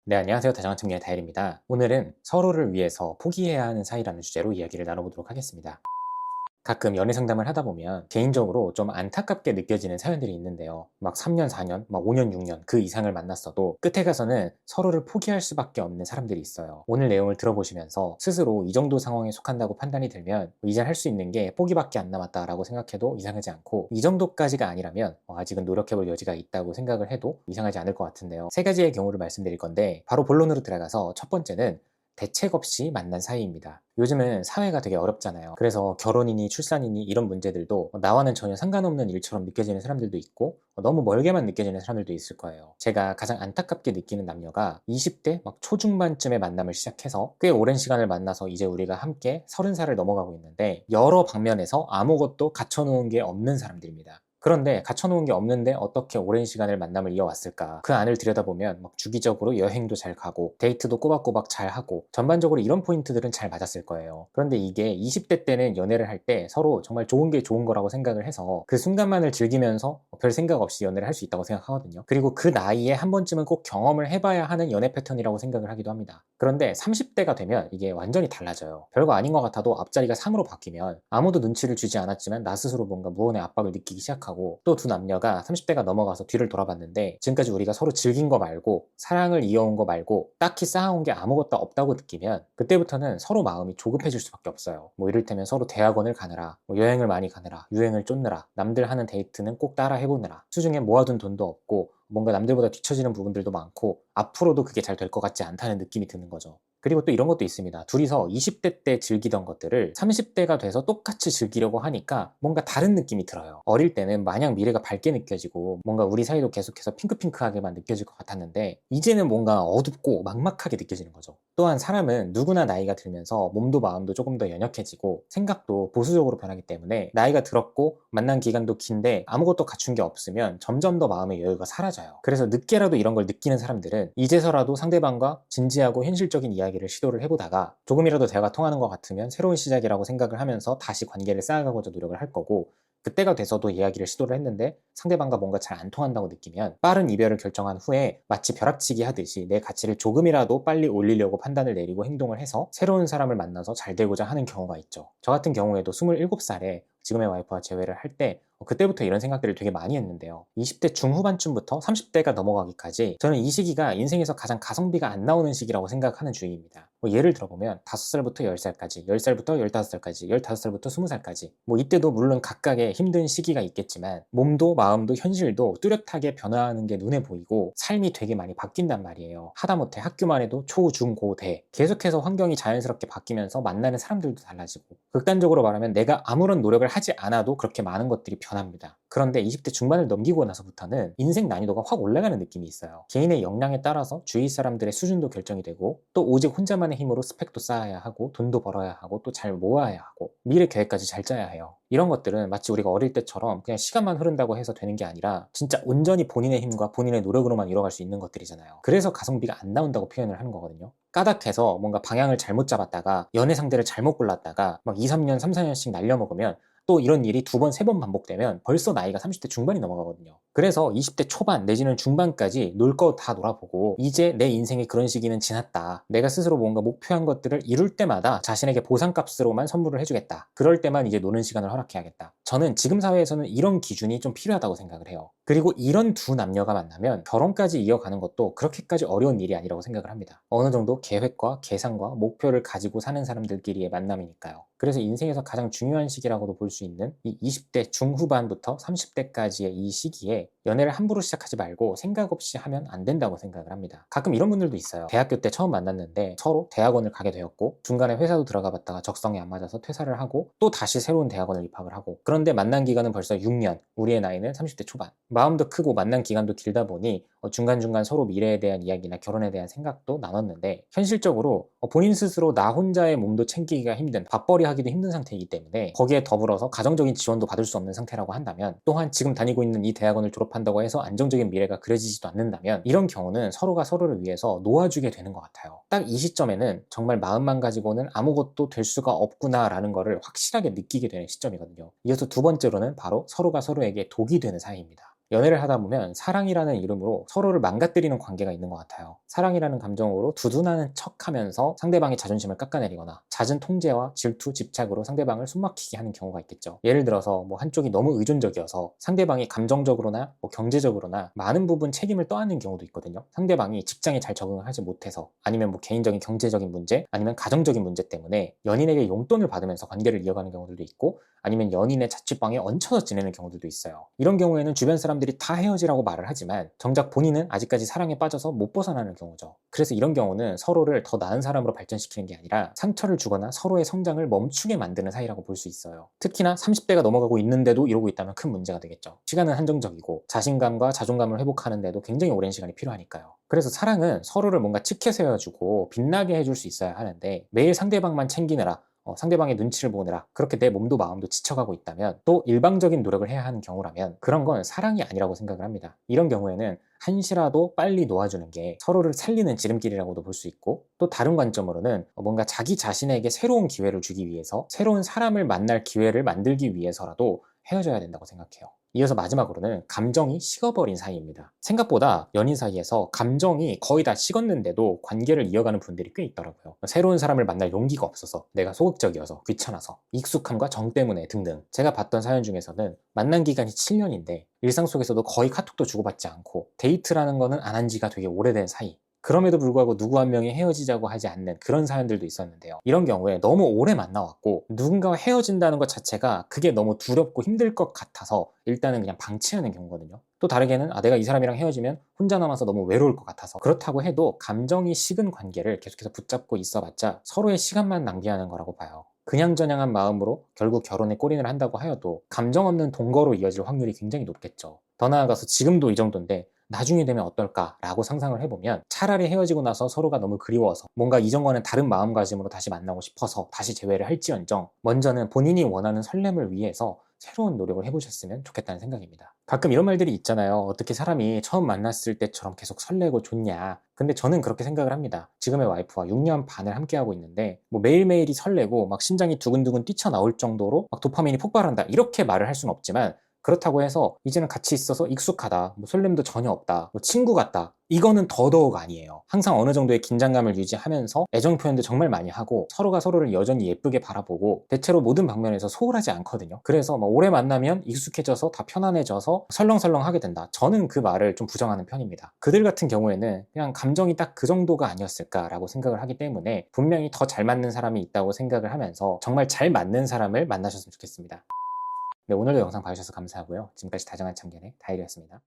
네, 안녕하세요. 다정한 청년의 다일입니다. 오늘은 서로를 위해서 포기해야 하는 사이라는 주제로 이야기를 나눠보도록 하겠습니다. 가끔 연애 상담을 하다 보면 개인적으로 좀 안타깝게 느껴지는 사연들이 있는데요. 막 3년, 4년, 막 5년, 6년 그 이상을 만났어도 끝에 가서는 서로를 포기할 수밖에 없는 사람들이 있어요. 오늘 내용을 들어보시면서 스스로 이 정도 상황에 속한다고 판단이 들면 이제 할 수 있는 게 포기밖에 안 남았다라고 생각해도 이상하지 않고, 이 정도까지가 아니라면 아직은 노력해볼 여지가 있다고 생각을 해도 이상하지 않을 것 같은데요. 세 가지의 경우를 말씀드릴 건데 바로 본론으로 들어가서 첫 번째는 대책 없이 만난 사이입니다. 요즘은 사회가 되게 어렵잖아요. 그래서 결혼이니 출산이니 이런 문제들도 나와는 전혀 상관없는 일처럼 느껴지는 사람들도 있고 너무 멀게만 느껴지는 사람들도 있을 거예요. 제가 가장 안타깝게 느끼는 남녀가 20대 막 초중반쯤에 만남을 시작해서 꽤 오랜 시간을 만나서 이제 우리가 함께 30살을 넘어가고 있는데 여러 방면에서 아무것도 갖춰놓은 게 없는 사람들입니다. 그런데 갖춰놓은 게 없는데 어떻게 오랜 시간을 만남을 이어왔을까? 그 안을 들여다보면 막 주기적으로 여행도 잘 가고 데이트도 꼬박꼬박 잘 하고 전반적으로 이런 포인트들은 잘 맞았을 거예요. 그런데 이게 20대 때는 연애를 할 때 서로 정말 좋은 게 좋은 거라고 생각을 해서 그 순간만을 즐기면서 별 생각 없이 연애를 할 수 있다고 생각하거든요. 그리고 그 나이에 한 번쯤은 꼭 경험을 해봐야 하는 연애 패턴이라고 생각을 하기도 합니다. 그런데 30대가 되면 이게 완전히 달라져요. 별거 아닌 것 같아도 앞자리가 3으로 바뀌면 아무도 눈치를 주지 않았지만 나 스스로 뭔가 무언의 압박을 느끼기 시작하고, 또 두 남녀가 30대가 넘어가서 뒤를 돌아봤는데 지금까지 우리가 서로 즐긴 거 말고 사랑을 이어온 거 말고 딱히 쌓아온 게 아무것도 없다고 느끼면 그때부터는 서로 마음이 조급해질 수밖에 없어요. 뭐 이를테면 서로 대학원을 가느라, 뭐 여행을 많이 가느라, 유행을 쫓느라, 남들 하는 데이트는 꼭 따라 해보느라, 수중에 모아둔 돈도 없고 뭔가 남들보다 뒤처지는 부분들도 많고 앞으로도 그게 잘 될 것 같지 않다는 느낌이 드는 거죠. 그리고 또 이런 것도 있습니다. 둘이서 20대 때 즐기던 것들을 30대가 돼서 똑같이 즐기려고 하니까 뭔가 다른 느낌이 들어요. 어릴 때는 마냥 미래가 밝게 느껴지고 뭔가 우리 사이도 계속해서 핑크핑크하게만 느껴질 것 같았는데 이제는 뭔가 어둡고 막막하게 느껴지는 거죠. 또한 사람은 누구나 나이가 들면서 몸도 마음도 조금 더 연약해지고 생각도 보수적으로 변하기 때문에 나이가 들었고 만난 기간도 긴데 아무것도 갖춘 게 없으면 점점 더 마음의 여유가 사라져요. 그래서 늦게라도 이런 걸 느끼는 사람들은 이제서라도 상대방과 진지하고 현실적인 이야기를 시도를 해보다가 조금이라도 대화가 통하는 것 같으면 새로운 시작이라고 생각을 하면서 다시 관계를 쌓아가고자 노력을 할 거고, 그때가 돼서도 이야기를 시도를 했는데 상대방과 뭔가 잘 안 통한다고 느끼면 빠른 이별을 결정한 후에 마치 벼락치기 하듯이 내 가치를 조금이라도 빨리 올리려고 판단을 내리고 행동을 해서 새로운 사람을 만나서 잘 되고자 하는 경우가 있죠. 저 같은 경우에도 27살에 지금의 와이프와 재회를 할 때 그때부터 이런 생각들을 되게 많이 했는데요. 20대 중후반쯤부터 30대가 넘어가기까지 저는 이 시기가 인생에서 가장 가성비가 안 나오는 시기라고 생각하는 주의입니다. 뭐 예를 들어보면 5살부터 10살까지, 10살부터 15살까지, 15살부터 20살까지, 뭐 이때도 물론 각각의 힘든 시기가 있겠지만 몸도 마음도 현실도 뚜렷하게 변화하는 게 눈에 보이고 삶이 되게 많이 바뀐단 말이에요. 하다못해 학교만 해도 초, 중, 고, 대 계속해서 환경이 자연스럽게 바뀌면서 만나는 사람들도 달라지고, 극단적으로 말하면 내가 아무런 노력을 하지 않아도 그렇게 많은 것들이 변합니다. 그런데 20대 중반을 넘기고 나서부터는 인생 난이도가 확 올라가는 느낌이 있어요. 개인의 역량에 따라서 주위 사람들의 수준도 결정이 되고, 또 오직 혼자만의 힘으로 스펙도 쌓아야 하고 돈도 벌어야 하고 또 잘 모아야 하고 미래 계획까지 잘 짜야 해요. 이런 것들은 마치 우리가 어릴 때처럼 그냥 시간만 흐른다고 해서 되는 게 아니라 진짜 온전히 본인의 힘과 본인의 노력으로만 이뤄갈 수 있는 것들이잖아요. 그래서 가성비가 안 나온다고 표현을 하는 거거든요. 까닭해서 뭔가 방향을 잘못 잡았다가 연애 상대를 잘못 골랐다가 막 2, 3년, 3, 4년씩 날려먹으면 또 이런 일이 두 번, 세 번 반복되면 벌써 나이가 30대 중반이 넘어가거든요. 그래서 20대 초반 내지는 중반까지 놀 거 다 놀아보고 이제 내 인생의 그런 시기는 지났다. 내가 스스로 뭔가 목표한 것들을 이룰 때마다 자신에게 보상값으로만 선물을 해주겠다. 그럴 때만 이제 노는 시간을 허락해야겠다. 저는 지금 사회에서는 이런 기준이 좀 필요하다고 생각을 해요. 그리고 이런 두 남녀가 만나면 결혼까지 이어가는 것도 그렇게까지 어려운 일이 아니라고 생각을 합니다. 어느 정도 계획과 계산과 목표를 가지고 사는 사람들끼리의 만남이니까요. 그래서 인생에서 가장 중요한 시기라고도 볼 수 있는 이 20대 중후반부터 30대까지의 이 시기에 연애를 함부로 시작하지 말고 생각 없이 하면 안 된다고 생각을 합니다. 가끔 이런 분들도 있어요. 대학교 때 처음 만났는데 서로 대학원을 가게 되었고 중간에 회사도 들어가 봤다가 적성이 안 맞아서 퇴사를 하고 또 다시 새로운 대학원을 입학을 하고, 그런데 만난 기간은 벌써 6년, 우리의 나이는 30대 초반. 마음도 크고 만난 기간도 길다 보니 중간중간 서로 미래에 대한 이야기나 결혼에 대한 생각도 나눴는데 현실적으로 본인 스스로 나 혼자의 몸도 챙기기가 힘든, 밥벌이 하기도 힘든 상태이기 때문에 거기에 더불어서 가정적인 지원도 받을 수 없는 상태라고 한다면, 또한 지금 다니고 있는 이 대학원을 졸업한다고 해서 안정적인 미래가 그려지지도 않는다면 이런 경우는 서로가 서로를 위해서 놓아주게 되는 것 같아요. 딱 이 시점에는 정말 마음만 가지고는 아무것도 될 수가 없구나라는 거를 확실하게 느끼게 되는 시점이거든요. 이어서 두 번째로는 바로 서로가 서로에게 독이 되는 사이입니다. 연애를 하다 보면 사랑이라는 이름으로 서로를 망가뜨리는 관계가 있는 것 같아요. 사랑이라는 감정으로 두둔하는 척하면서 상대방의 자존심을 깎아내리거나 잦은 통제와 질투, 집착으로 상대방을 숨막히게 하는 경우가 있겠죠. 예를 들어서 뭐 한쪽이 너무 의존적이어서 상대방이 감정적으로나 뭐 경제적으로나 많은 부분 책임을 떠안는 경우도 있거든요. 상대방이 직장에 잘 적응을 하지 못해서, 아니면 뭐 개인적인 경제적인 문제, 아니면 가정적인 문제 때문에 연인에게 용돈을 받으면서 관계를 이어가는 경우들도 있고, 아니면 연인의 자취방에 얹혀서 지내는 경우들도 있어요. 이런 경우에는 주변 사람들이 다 헤어지라고 말을 하지만 정작 본인은 아직까지 사랑에 빠져서 못 벗어나는 경우죠. 그래서 이런 경우는 서로를 더 나은 사람으로 발전시키는 게 아니라 상처를 주거나 서로의 성장을 멈추게 만드는 사이라고 볼 수 있어요. 특히나 30대가 넘어가고 있는데도 이러고 있다면 큰 문제가 되겠죠. 시간은 한정적이고 자신감과 자존감을 회복하는데도 굉장히 오랜 시간이 필요하니까요. 그래서 사랑은 서로를 뭔가 치켜 세워주고 빛나게 해줄 수 있어야 하는데, 매일 상대방만 챙기느라 상대방의 눈치를 보느라 그렇게 내 몸도 마음도 지쳐가고 있다면, 또 일방적인 노력을 해야 하는 경우라면 그런 건 사랑이 아니라고 생각을 합니다. 이런 경우에는 한시라도 빨리 놓아주는 게 서로를 살리는 지름길이라고도 볼 수 있고, 또 다른 관점으로는 뭔가 자기 자신에게 새로운 기회를 주기 위해서, 새로운 사람을 만날 기회를 만들기 위해서라도 헤어져야 된다고 생각해요. 이어서 마지막으로는 감정이 식어버린 사이입니다. 생각보다 연인 사이에서 감정이 거의 다 식었는데도 관계를 이어가는 분들이 꽤 있더라고요. 새로운 사람을 만날 용기가 없어서, 내가 소극적이어서, 귀찮아서, 익숙함과 정 때문에 등등. 제가 봤던 사연 중에서는 만난 기간이 7년인데 일상 속에서도 거의 카톡도 주고받지 않고 데이트라는 거는 안 한 지가 되게 오래된 사이, 그럼에도 불구하고 누구 한 명이 헤어지자고 하지 않는 그런 사연들도 있었는데요. 이런 경우에 너무 오래 만나왔고 누군가와 헤어진다는 것 자체가 그게 너무 두렵고 힘들 것 같아서 일단은 그냥 방치하는 경우거든요. 또 다르게는 내가 이 사람이랑 헤어지면 혼자 남아서 너무 외로울 것 같아서. 그렇다고 해도 감정이 식은 관계를 계속해서 붙잡고 있어봤자 서로의 시간만 낭비하는 거라고 봐요. 그냥저냥한 마음으로 결국 결혼에 골인을 한다고 하여도 감정 없는 동거로 이어질 확률이 굉장히 높겠죠. 더 나아가서 지금도 이 정도인데 나중에 되면 어떨까라고 상상을 해보면, 차라리 헤어지고 나서 서로가 너무 그리워서 뭔가 이전과는 다른 마음가짐으로 다시 만나고 싶어서 다시 재회를 할지언정 먼저는 본인이 원하는 설렘을 위해서 새로운 노력을 해보셨으면 좋겠다는 생각입니다. 가끔 이런 말들이 있잖아요. 어떻게 사람이 처음 만났을 때처럼 계속 설레고 좋냐. 근데 저는 그렇게 생각을 합니다. 지금의 와이프와 6년 반을 함께하고 있는데 뭐 매일매일이 설레고 막 심장이 두근두근 뛰쳐나올 정도로 막 도파민이 폭발한다, 이렇게 말을 할 수는 없지만, 그렇다고 해서 이제는 같이 있어서 익숙하다, 뭐 설렘도 전혀 없다, 뭐 친구 같다, 이거는 더더욱 아니에요. 항상 어느 정도의 긴장감을 유지하면서 애정 표현도 정말 많이 하고 서로가 서로를 여전히 예쁘게 바라보고 대체로 모든 방면에서 소홀하지 않거든요. 그래서 뭐 오래 만나면 익숙해져서 다 편안해져서 설렁설렁 하게 된다, 저는 그 말을 좀 부정하는 편입니다. 그들 같은 경우에는 그냥 감정이 딱 그 정도가 아니었을까라고 생각을 하기 때문에, 분명히 더 잘 맞는 사람이 있다고 생각을 하면서 정말 잘 맞는 사람을 만나셨으면 좋겠습니다. 네, 오늘도 영상 봐주셔서 감사하고요. 지금까지 다정한 참견의 다일이었습니다.